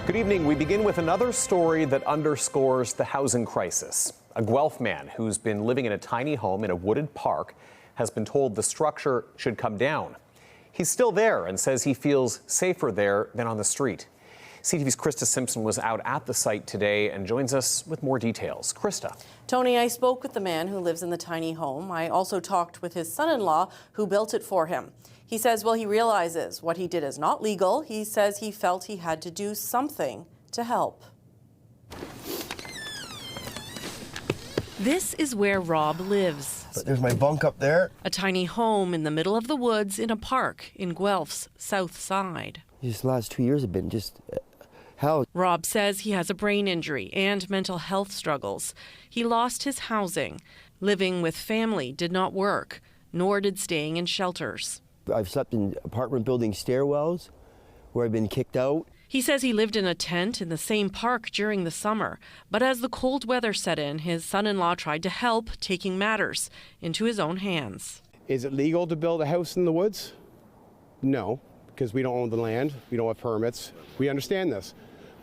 Good evening. We begin with another story that underscores the housing crisis. A Guelph man who's been living in a tiny home in a wooded park has been told the structure should come down. He's still there and says he feels safer there than on the street. CTV's Krista Simpson was out at the site today and joins us with more details. Krista. Tony, I spoke with the man who lives in the tiny home. I also talked with his son-in-law who built it for him. He says, well, he realizes what he did is not legal. He says he felt he had to do something to help. This is where Rob lives. There's my bunk up there. A tiny home in the middle of the woods in a park in Guelph's south side. These last 2 years have been just hell. Rob says he has a brain injury and mental health struggles. He lost his housing. Living with family did not work, nor did staying in shelters. I've slept in apartment building stairwells where I've been kicked out. He says he lived in a tent in the same park during the summer, but as the cold weather set in, his son-in-law tried to help, taking matters into his own hands. Is it legal to build a house in the woods? No, because we don't own the land, we don't have permits. We understand this.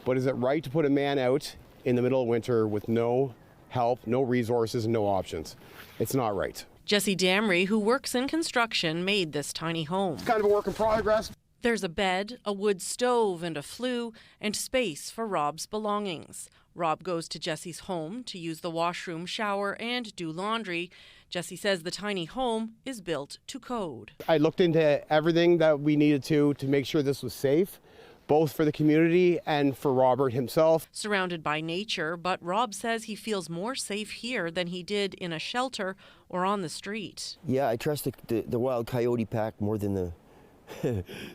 But is it right to put a man out in the middle of winter with no help, no resources, and no options? It's not right. Jesse Damry, who works in construction, made this tiny home. It's kind of a work in progress. There's a bed, a wood stove and a flue, and space for Rob's belongings. Rob goes to Jesse's home to use the washroom, shower, and do laundry. Jesse says the tiny home is built to code. I looked into everything that we needed to make sure this was safe, both for the community and for Robert himself. Surrounded by nature, but Rob says he feels more safe here than he did in a shelter or on the street. Yeah, I trust the wild coyote pack more than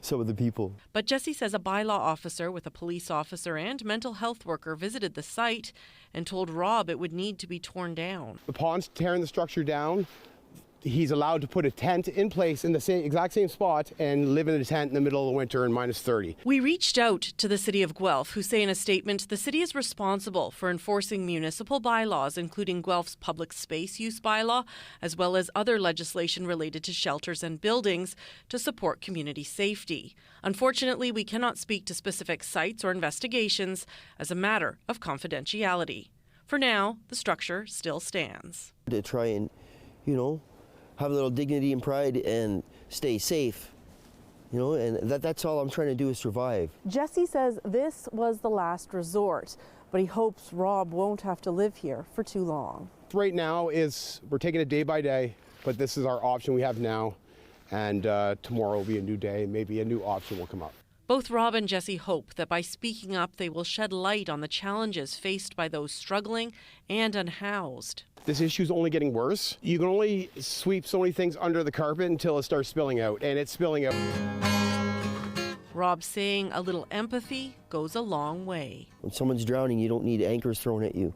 some of the people. But Jesse says a bylaw officer with a police officer and mental health worker visited the site and told Rob it would need to be torn down. Upon tearing the structure down, he's allowed to put a tent in place in the exact same spot and live in a tent in the middle of the winter in -30. We reached out to the city of Guelph, who say in a statement the city is responsible for enforcing municipal bylaws, including Guelph's public space use bylaw, as well as other legislation related to shelters and buildings to support community safety. Unfortunately, we cannot speak to specific sites or investigations as a matter of confidentiality. For now, the structure still stands. To try and, have a little dignity and pride and stay safe, and that's all I'm trying to do is survive. Jesse says this was the last resort, but he hopes Rob won't have to live here for too long. Right now we're taking it day by day, but this is our option we have now, and tomorrow will be a new day. Maybe a new option will come up. Both Rob and Jesse hope that by speaking up, they will shed light on the challenges faced by those struggling and unhoused. This issue is only getting worse. You can only sweep so many things under the carpet until it starts spilling out, and it's spilling out. Rob saying a little empathy goes a long way. When someone's drowning, you don't need anchors thrown at you.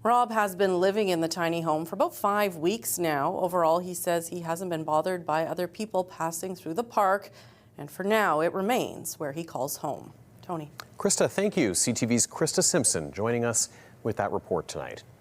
Rob has been living in the tiny home for about 5 weeks now. Overall, he says he hasn't been bothered by other people passing through the park. And for now, it remains where he calls home. Tony. Krista, thank you. CTV's Krista Simpson joining us with that report tonight.